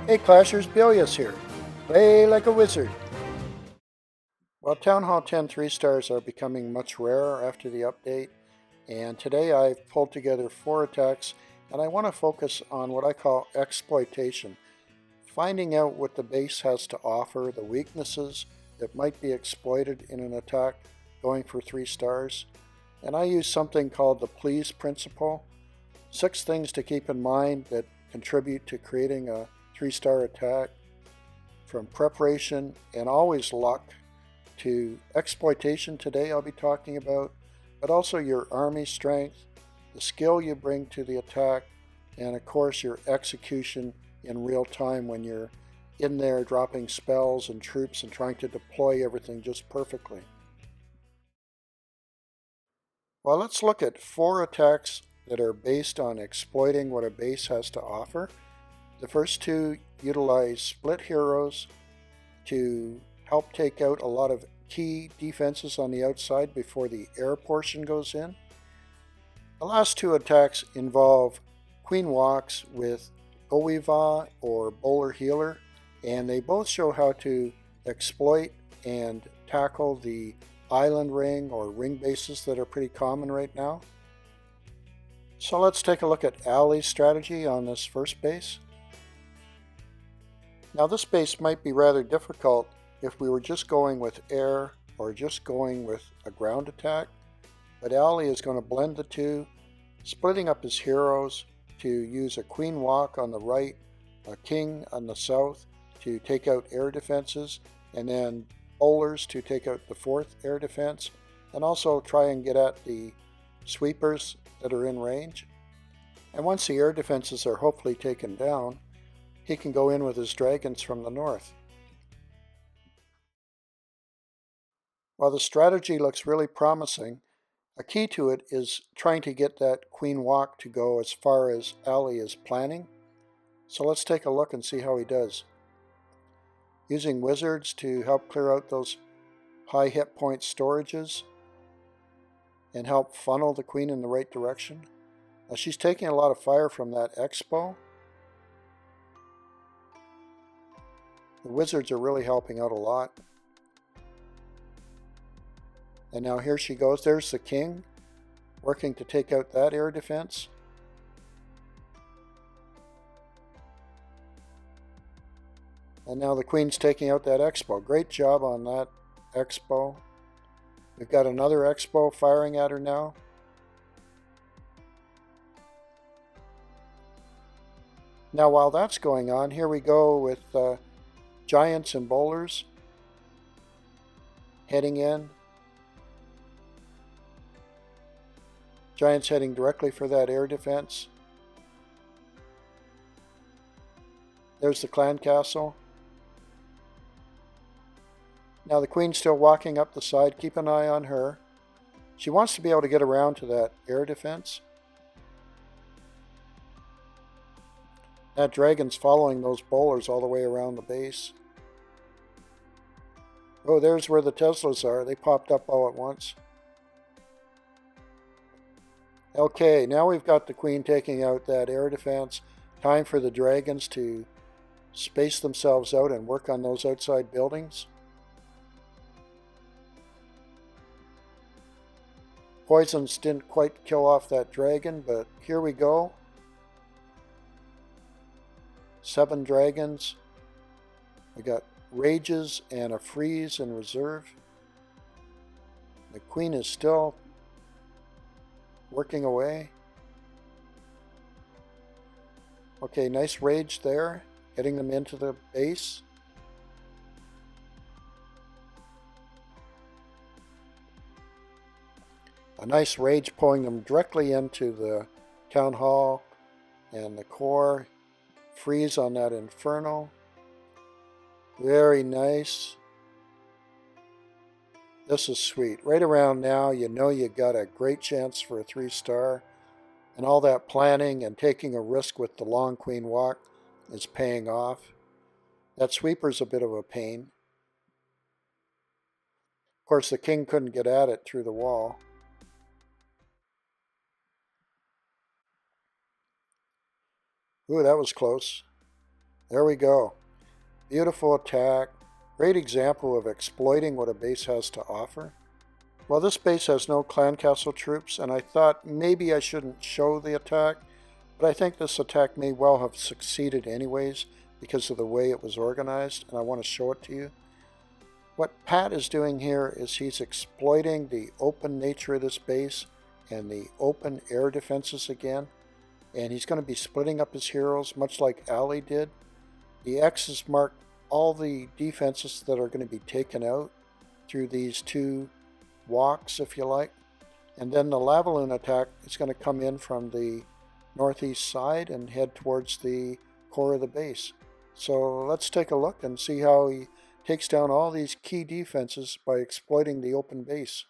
Hey Clashers, Billius here. Play like a wizard. Well, Townhall 10 3-stars are becoming much rarer after the update, and today I've pulled together 4 attacks, and I want to focus on what I call exploitation, finding out what the base has to offer, the weaknesses that might be exploited in an attack going for 3 stars. And I use something called the please principle. 6 things to keep in mind that contribute to creating a 3-star attack, from preparation and always luck to exploitation today I'll be talking about, but also your army strength, the skill you bring to the attack, and of course your execution in real time when you're in there dropping spells and troops and trying to deploy everything just perfectly. Well, let's look at 4 attacks that are based on exploiting what a base has to offer. The first 2 utilize split heroes to help take out a lot of key defenses on the outside before the air portion goes in. The last 2 attacks involve queen walks with GoWiVa or bowler healer, and they both show how to exploit and tackle the island ring or ring bases that are pretty common right now. So let's take a look at Ali's strategy on this first base. Now this base might be rather difficult if we were just going with air or just going with a ground attack, but Ali is going to blend the two, splitting up his heroes to use a queen walk on the right, a king on the south to take out air defenses, and then bowlers to take out the 4th air defense, and also try and get at the sweepers that are in range. And once the air defenses are hopefully taken down, he can go in with his dragons from the north. While the strategy looks really promising, a key to it is trying to get that queen walk to go as far as Ali is planning. So let's take a look and see how he does. Using wizards to help clear out those high hit point storages and help funnel the queen in the right direction. Now she's taking a lot of fire from that expo. The wizards are really helping out a lot. And now here she goes. There's the king working to take out that air defense. And now the queen's taking out that expo. Great job on that expo. We've got another expo firing at her now. Now while that's going on, here we go with giants and bowlers heading in. Giants heading directly for that air defense. There's the clan castle. Now the queen's still walking up the side. Keep an eye on her. She wants to be able to get around to that air defense. That dragon's following those bowlers all the way around the base. Oh, there's where the Teslas are. They popped up all at once. Okay, now we've got the queen taking out that air defense. Time for the dragons to space themselves out and work on those outside buildings. Poisons didn't quite kill off that dragon, but here we go. 7 dragons. We got rages and a freeze in reserve. The queen is still working away. Okay, nice rage there, getting them into the base. A nice rage pulling them directly into the town hall and the core. Freeze on that inferno. Very nice. This is sweet. Right around now, you know you got a great chance for a 3-star. And all that planning and taking a risk with the long queen walk is paying off. That sweeper's a bit of a pain. Of course, the king couldn't get at it through the wall. Ooh, that was close. There we go. Beautiful attack. Great example of exploiting what a base has to offer. Well, this base has no clan castle troops, and I thought maybe I shouldn't show the attack, but I think this attack may well have succeeded anyways because of the way it was organized, and I want to show it to you. What Pat is doing here is he's exploiting the open nature of this base and the open air defenses again, and he's going to be splitting up his heroes much like Ali did. The X's mark all the defenses that are going to be taken out through these two walks, if you like, and then the LavaLoon attack is going to come in from the northeast side and head towards the core of the base. So let's take a look and see how he takes down all these key defenses by exploiting the open base.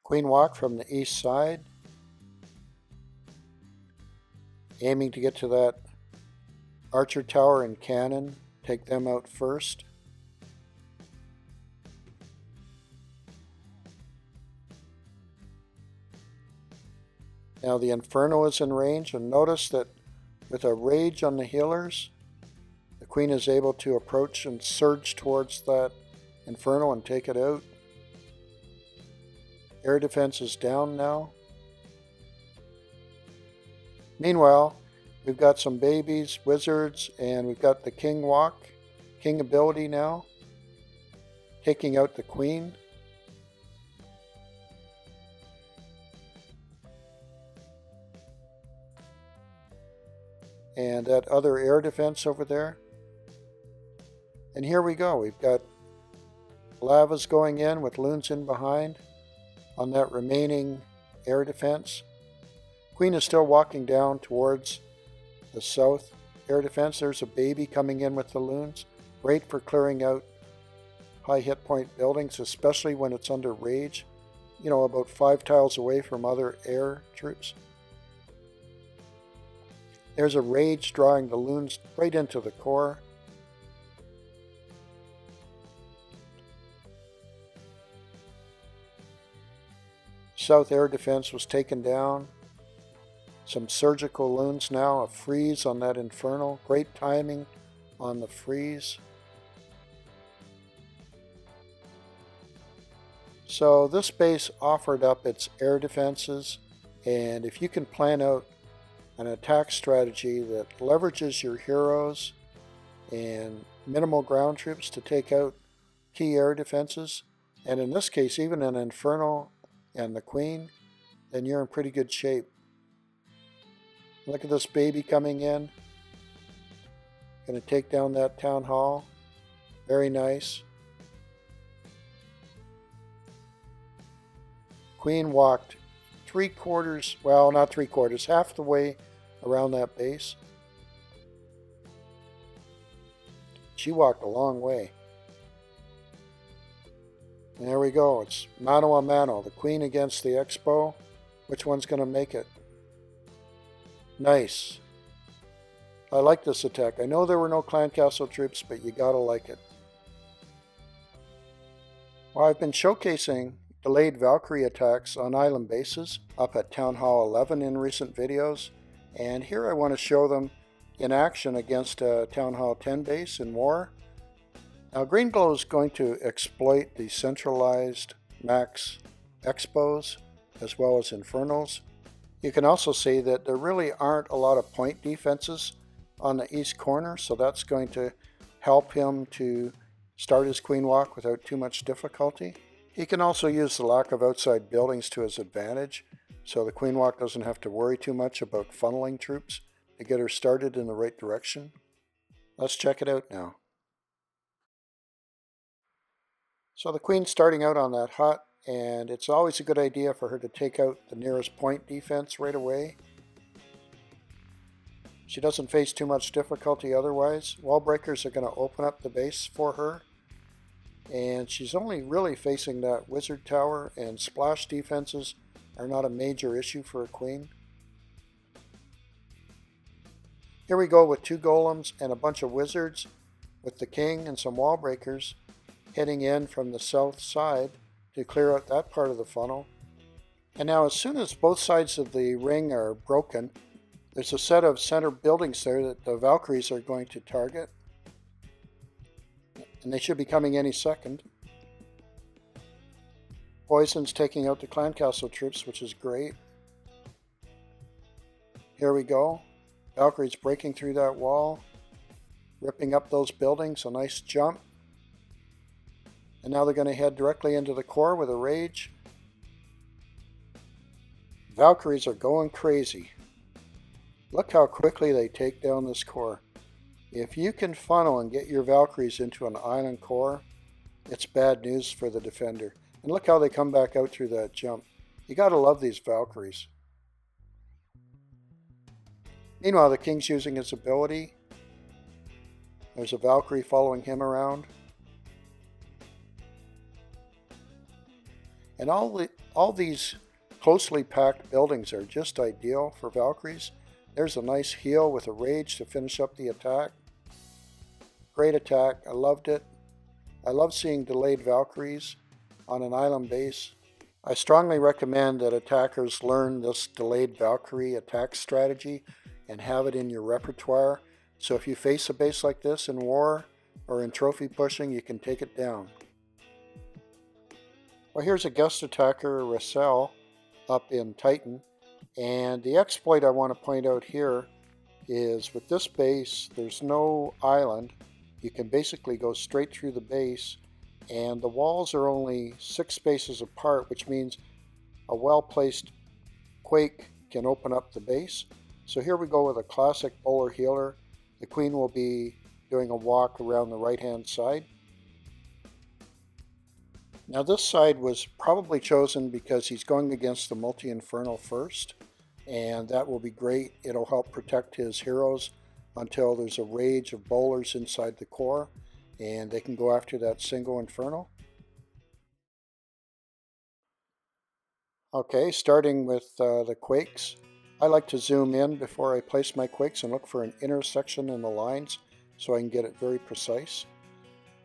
Queen walk from the east side, aiming to get to that archer tower and cannon, take them out first. Now the Inferno is in range, and notice that with a rage on the healers, the Queen is able to approach and surge towards that Inferno and take it out. Air defense is down now. Meanwhile, we've got some babies, wizards, and we've got the King walk, King ability now, taking out the Queen. And that other air defense over there. And here we go. We've got lavas going in with loons in behind on that remaining air defense. Queen is still walking down towards the south air defense. There's a baby coming in with the loons. Great for clearing out high hit point buildings, especially when it's under rage. You know, about 5 tiles away from other air troops. There's a rage drawing the loons right into the core. South air defense was taken down. Some surgical loons now, a freeze on that Infernal. Great timing on the freeze. So this base offered up its air defenses, and if you can plan out an attack strategy that leverages your heroes and minimal ground troops to take out key air defenses, and in this case even an Inferno and the Queen, then you're in pretty good shape. Look at this baby coming in. Going to take down that Townhall. Very nice. Queen walked 3/4, well, not 3/4, half the way around that base. She walked a long way. And there we go. It's mano a mano. The Queen against the Expo. Which one's going to make it? Nice. I like this attack. I know there were no clan castle troops, but you gotta like it. Well, I've been showcasing delayed Valkyrie attacks on island bases up at Townhall 11 in recent videos, and here I want to show them in action against a Townhall 10 base in war. Now Green Glow is going to exploit the centralized max expos as well as infernals. You can also see that there really aren't a lot of point defenses on the east corner, so that's going to help him to start his queen walk without too much difficulty. He can also use the lack of outside buildings to his advantage, so the queen walk doesn't have to worry too much about funneling troops to get her started in the right direction. Let's check it out now. So the queen's starting out on that hut, and it's always a good idea for her to take out the nearest point defense right away. She doesn't face too much difficulty otherwise. Wall breakers are going to open up the base for her, and she's only really facing that wizard tower, and splash defenses are not a major issue for a queen. Here we go with 2 golems and a bunch of wizards with the king and some wall breakers heading in from the south side to clear out that part of the funnel. And now as soon as both sides of the ring are broken, There's a set of center buildings there that the Valkyries are going to target. And they should be coming any second. Poison's taking out the clan castle troops, which is great. Here we go. Valkyrie's breaking through that wall, ripping up those buildings, a nice jump. And now they're going to head directly into the core with a rage. Valkyries are going crazy. Look how quickly they take down this core. If you can funnel and get your Valkyries into an island core, it's bad news for the defender. And look how they come back out through that jump. You gotta love these Valkyries. Meanwhile, the king's using his ability. There's a Valkyrie following him around. And all these closely packed buildings are just ideal for Valkyries. There's a nice heal with a rage to finish up the attack. Great attack. I loved it. I love seeing delayed Valkyries on an island base. I strongly recommend that attackers learn this delayed Valkyrie attack strategy and have it in your repertoire. So if you face a base like this in war or in trophy pushing, you can take it down. Well, here's a guest attacker, Racel, up in Titan. And the exploit I want to point out here is with this base, there's no island. You can basically go straight through the base, and the walls are only 6 spaces apart, which means a well-placed quake can open up the base. So here we go with a classic bowler healer. The queen will be doing a walk around the right-hand side. Now this side was probably chosen because he's going against the multi-infernal first, and that will be great. It'll help protect his heroes until there's a rage of bowlers inside the core, and they can go after that single infernal. Okay, starting with the quakes. I like to zoom in before I place my quakes and look for an intersection in the lines so I can get it very precise.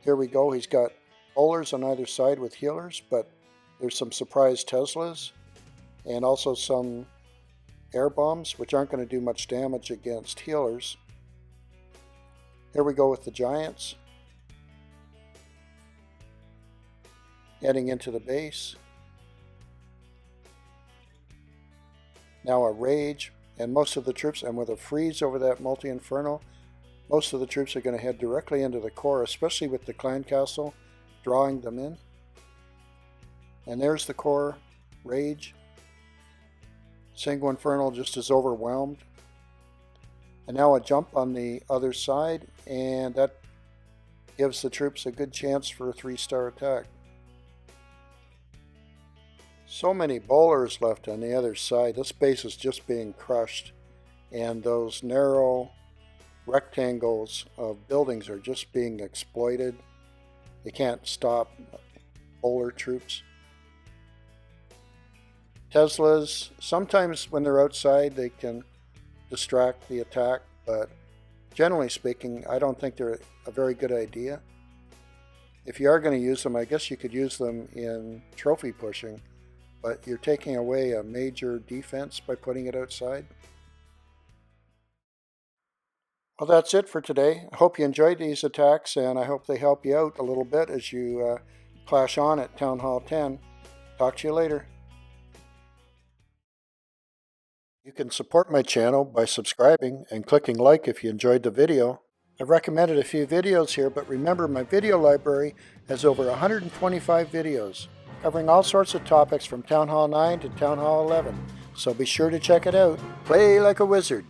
Here we go. He's got bowlers on either side with healers, but there's some surprise Teslas and also some air bombs, which aren't going to do much damage against healers. Here we go with the giants. Heading into the base. Now a rage, and most of the troops, and with a freeze over that multi-infernal, most of the troops are going to head directly into the core, especially with the clan castle drawing them in. And there's the core, rage. Single infernal just is overwhelmed. And now a jump on the other side, and that gives the troops a good chance for a 3-star attack. So many bowlers left on the other side. This base is just being crushed, and those narrow rectangles of buildings are just being exploited. They can't stop bowler troops. Teslas, sometimes when they're outside they can distract the attack, but generally speaking I don't think they're a very good idea. If you are going to use them, I guess you could use them in trophy pushing, but you're taking away a major defense by putting it outside. Well, that's it for today. I hope you enjoyed these attacks, and I hope they help you out a little bit as you clash on at Townhall 10. Talk to you later. You can support my channel by subscribing and clicking like if you enjoyed the video. I've recommended a few videos here, but remember my video library has over 125 videos covering all sorts of topics from Townhall 9 to Townhall 11, so be sure to check it out. Play like a wizard.